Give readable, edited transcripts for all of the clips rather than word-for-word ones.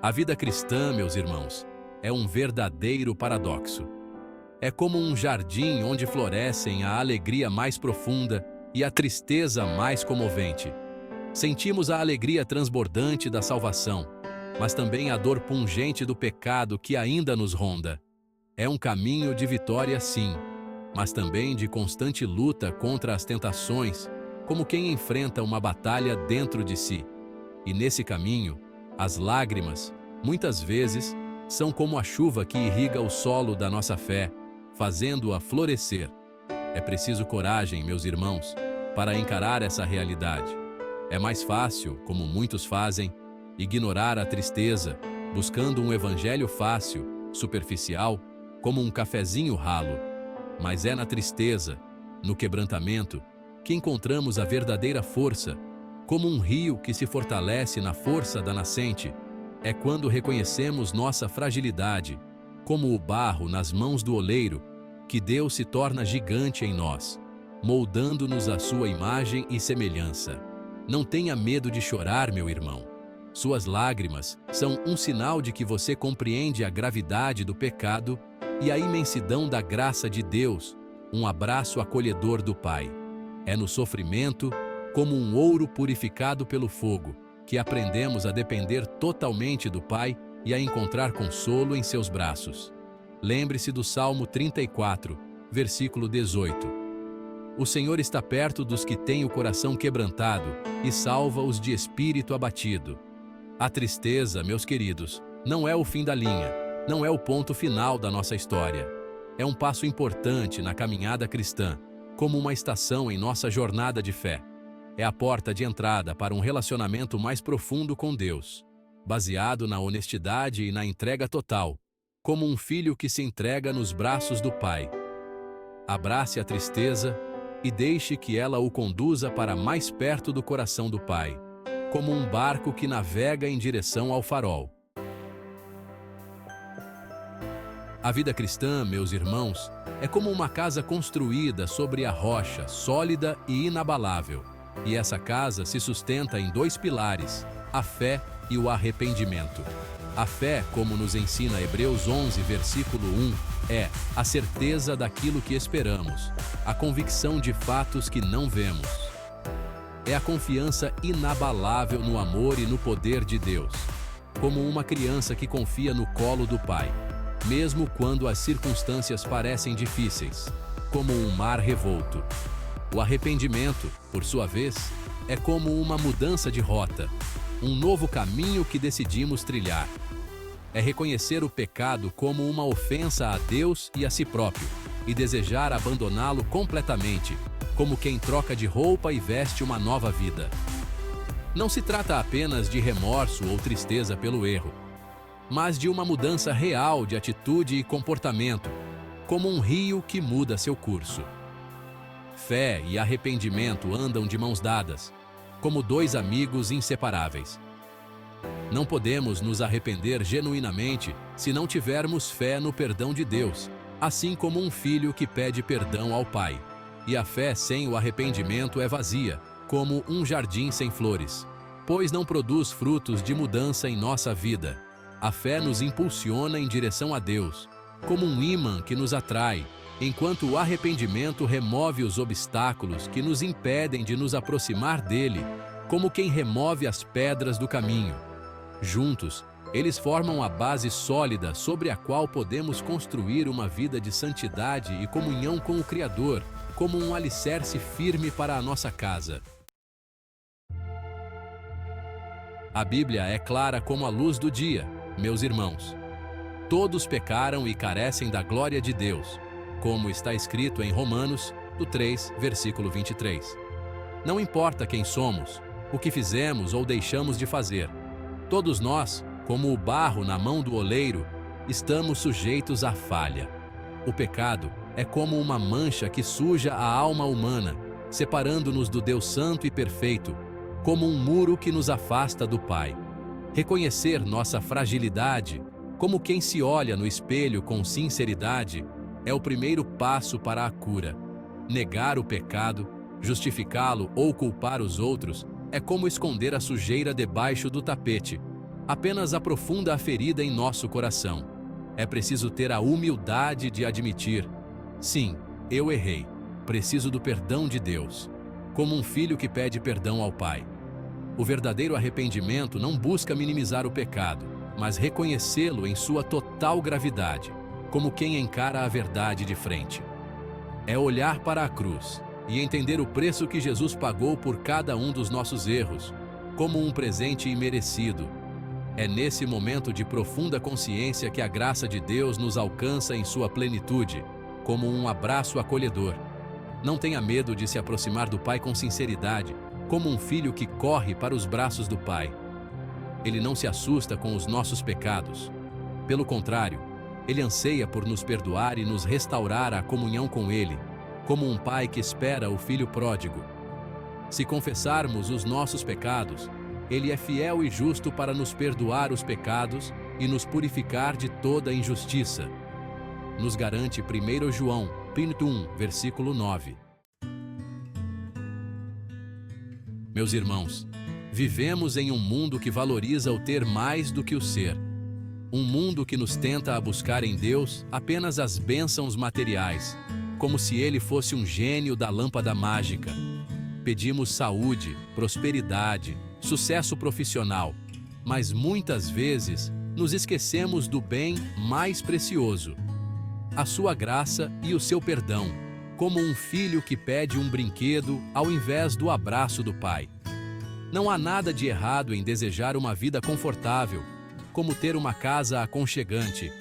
A vida cristã, meus irmãos, é um verdadeiro paradoxo. É como um jardim onde florescem a alegria mais profunda e a tristeza mais comovente. Sentimos a alegria transbordante da salvação, mas também a dor pungente do pecado que ainda nos ronda. É um caminho de vitória, sim, mas também de constante luta contra as tentações, como quem enfrenta uma batalha dentro de si. E nesse caminho, as lágrimas, muitas vezes, são como a chuva que irriga o solo da nossa fé, fazendo-a florescer. É preciso coragem, meus irmãos, para encarar essa realidade. É mais fácil, como muitos fazem, ignorar a tristeza, buscando um evangelho fácil, superficial, como um cafezinho ralo. Mas é na tristeza, no quebrantamento, que encontramos a verdadeira força, como um rio que se fortalece na força da nascente. É quando reconhecemos nossa fragilidade, como o barro nas mãos do oleiro, que Deus se torna gigante em nós, moldando-nos à sua imagem e semelhança. Não tenha medo de chorar, meu irmão. Suas lágrimas são um sinal de que você compreende a gravidade do pecado e a imensidão da graça de Deus, um abraço acolhedor do Pai. É no sofrimento, como um ouro purificado pelo fogo, que aprendemos a depender totalmente do Pai e a encontrar consolo em seus braços. Lembre-se do Salmo 34, versículo 18. O Senhor está perto dos que têm o coração quebrantado e salva-os de espírito abatido. A tristeza, meus queridos, não é o fim da linha, não é o ponto final da nossa história. É um passo importante na caminhada cristã, como uma estação em nossa jornada de fé. É a porta de entrada para um relacionamento mais profundo com Deus, baseado na honestidade e na entrega total, como um filho que se entrega nos braços do Pai. Abrace a tristeza e deixe que ela o conduza para mais perto do coração do Pai, como um barco que navega em direção ao farol. A vida cristã, meus irmãos, é como uma casa construída sobre a rocha, sólida e inabalável. E essa casa se sustenta em dois pilares, a fé e o arrependimento. A fé, como nos ensina Hebreus 11, versículo 1, é a certeza daquilo que esperamos, a convicção de fatos que não vemos. É a confiança inabalável no amor e no poder de Deus, como uma criança que confia no colo do Pai, mesmo quando as circunstâncias parecem difíceis, como um mar revolto. O arrependimento, por sua vez, é como uma mudança de rota, um novo caminho que decidimos trilhar. É reconhecer o pecado como uma ofensa a Deus e a si próprio, e desejar abandoná-lo completamente, como quem troca de roupa e veste uma nova vida. Não se trata apenas de remorso ou tristeza pelo erro, mas de uma mudança real de atitude e comportamento, como um rio que muda seu curso. Fé e arrependimento andam de mãos dadas, como dois amigos inseparáveis. Não podemos nos arrepender genuinamente se não tivermos fé no perdão de Deus, assim como um filho que pede perdão ao pai. E a fé sem o arrependimento é vazia, como um jardim sem flores, pois não produz frutos de mudança em nossa vida. A fé nos impulsiona em direção a Deus, como um ímã que nos atrai, enquanto o arrependimento remove os obstáculos que nos impedem de nos aproximar dele, como quem remove as pedras do caminho. Juntos, eles formam a base sólida sobre a qual podemos construir uma vida de santidade e comunhão com o Criador, como um alicerce firme para a nossa casa. A Bíblia é clara como a luz do dia, meus irmãos. Todos pecaram e carecem da glória de Deus, como está escrito em Romanos, do 3, versículo 23. Não importa quem somos, o que fizemos ou deixamos de fazer. Todos nós, como o barro na mão do oleiro, estamos sujeitos à falha. O pecado é como uma mancha que suja a alma humana, separando-nos do Deus Santo e Perfeito, como um muro que nos afasta do Pai. Reconhecer nossa fragilidade, como quem se olha no espelho com sinceridade, é o primeiro passo para a cura. Negar o pecado, justificá-lo ou culpar os outros é como esconder a sujeira debaixo do tapete, apenas aprofunda a ferida em nosso coração. É preciso ter a humildade de admitir: sim, eu errei, preciso do perdão de Deus, como um filho que pede perdão ao pai. O verdadeiro arrependimento não busca minimizar o pecado, mas reconhecê-lo em sua total gravidade, como quem encara a verdade de frente. É olhar para a cruz e entender o preço que Jesus pagou por cada um dos nossos erros, como um presente imerecido. É nesse momento de profunda consciência que a graça de Deus nos alcança em sua plenitude, como um abraço acolhedor. Não tenha medo de se aproximar do Pai com sinceridade, como um filho que corre para os braços do Pai. Ele não se assusta com os nossos pecados. Pelo contrário, Ele anseia por nos perdoar e nos restaurar a comunhão com Ele, como um pai que espera o filho pródigo. Se confessarmos os nossos pecados, Ele é fiel e justo para nos perdoar os pecados e nos purificar de toda injustiça. Nos garante 1 João, 1, versículo 9. Meus irmãos, vivemos em um mundo que valoriza o ter mais do que o ser. Um mundo que nos tenta a buscar em Deus apenas as bênçãos materiais, como se Ele fosse um gênio da lâmpada mágica. Pedimos saúde, prosperidade, sucesso profissional, mas muitas vezes nos esquecemos do bem mais precioso: a sua graça e o seu perdão, como um filho que pede um brinquedo ao invés do abraço do pai. Não há nada de errado em desejar uma vida confortável, como ter uma casa aconchegante,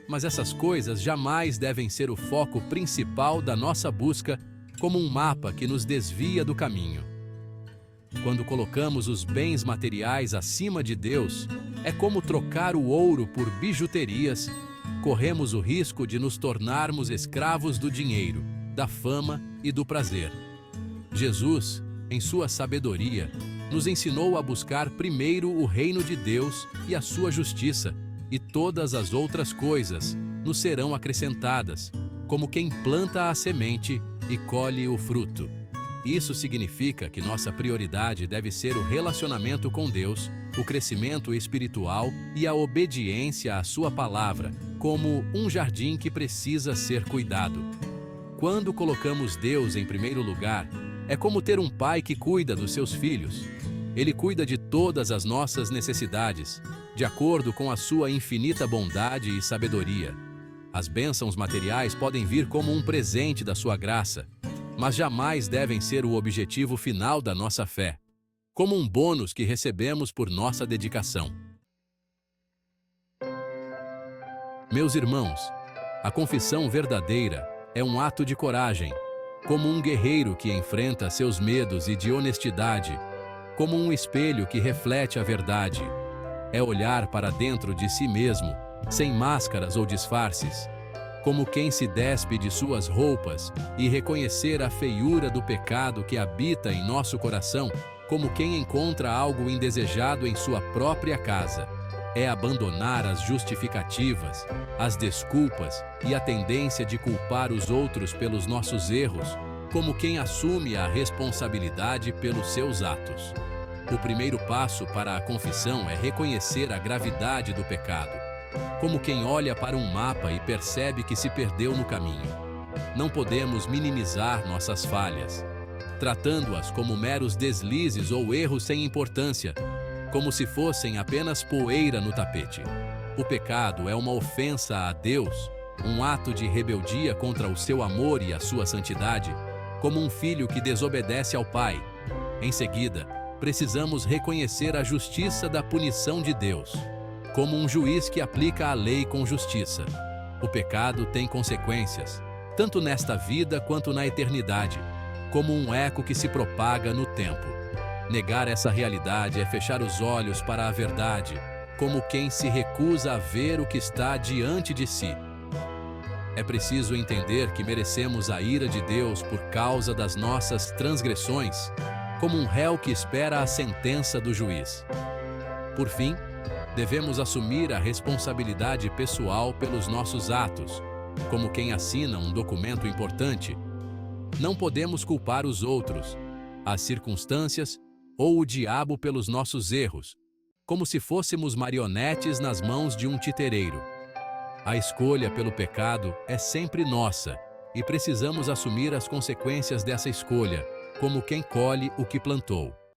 mas essas coisas jamais devem ser o foco principal da nossa busca, como um mapa que nos desvia do caminho. Quando colocamos os bens materiais acima de Deus, é como trocar o ouro por bijuterias. Corremos o risco de nos tornarmos escravos do dinheiro, da fama e do prazer. Jesus, em sua sabedoria, nos ensinou a buscar primeiro o reino de Deus e a sua justiça, e todas as outras coisas nos serão acrescentadas, como quem planta a semente e colhe o fruto. Isso significa que nossa prioridade deve ser o relacionamento com Deus, o crescimento espiritual e a obediência à sua palavra, como um jardim que precisa ser cuidado. Quando colocamos Deus em primeiro lugar, é como ter um pai que cuida dos seus filhos. Ele cuida de todas as nossas necessidades, de acordo com a sua infinita bondade e sabedoria. As bênçãos materiais podem vir como um presente da sua graça, mas jamais devem ser o objetivo final da nossa fé, como um bônus que recebemos por nossa dedicação. Meus irmãos, a confissão verdadeira é um ato de coragem, como um guerreiro que enfrenta seus medos, e de honestidade, como um espelho que reflete a verdade. É olhar para dentro de si mesmo, sem máscaras ou disfarces, como quem se despe de suas roupas e reconhecer a feiura do pecado que habita em nosso coração, como quem encontra algo indesejado em sua própria casa. É abandonar as justificativas, as desculpas e a tendência de culpar os outros pelos nossos erros, como quem assume a responsabilidade pelos seus atos. O primeiro passo para a confissão é reconhecer a gravidade do pecado, como quem olha para um mapa e percebe que se perdeu no caminho. Não podemos minimizar nossas falhas, tratando-as como meros deslizes ou erros sem importância, como se fossem apenas poeira no tapete. O pecado é uma ofensa a Deus, um ato de rebeldia contra o seu amor e a sua santidade, como um filho que desobedece ao pai. Em seguida, precisamos reconhecer a justiça da punição de Deus, como um juiz que aplica a lei com justiça. O pecado tem consequências, tanto nesta vida quanto na eternidade, como um eco que se propaga no tempo. Negar essa realidade é fechar os olhos para a verdade, como quem se recusa a ver o que está diante de si. É preciso entender que merecemos a ira de Deus por causa das nossas transgressões, como um réu que espera a sentença do juiz. Por fim, devemos assumir a responsabilidade pessoal pelos nossos atos, como quem assina um documento importante. Não podemos culpar os outros, as circunstâncias ou o diabo pelos nossos erros, como se fôssemos marionetes nas mãos de um titereiro. A escolha pelo pecado é sempre nossa e precisamos assumir as consequências dessa escolha, como quem colhe o que plantou.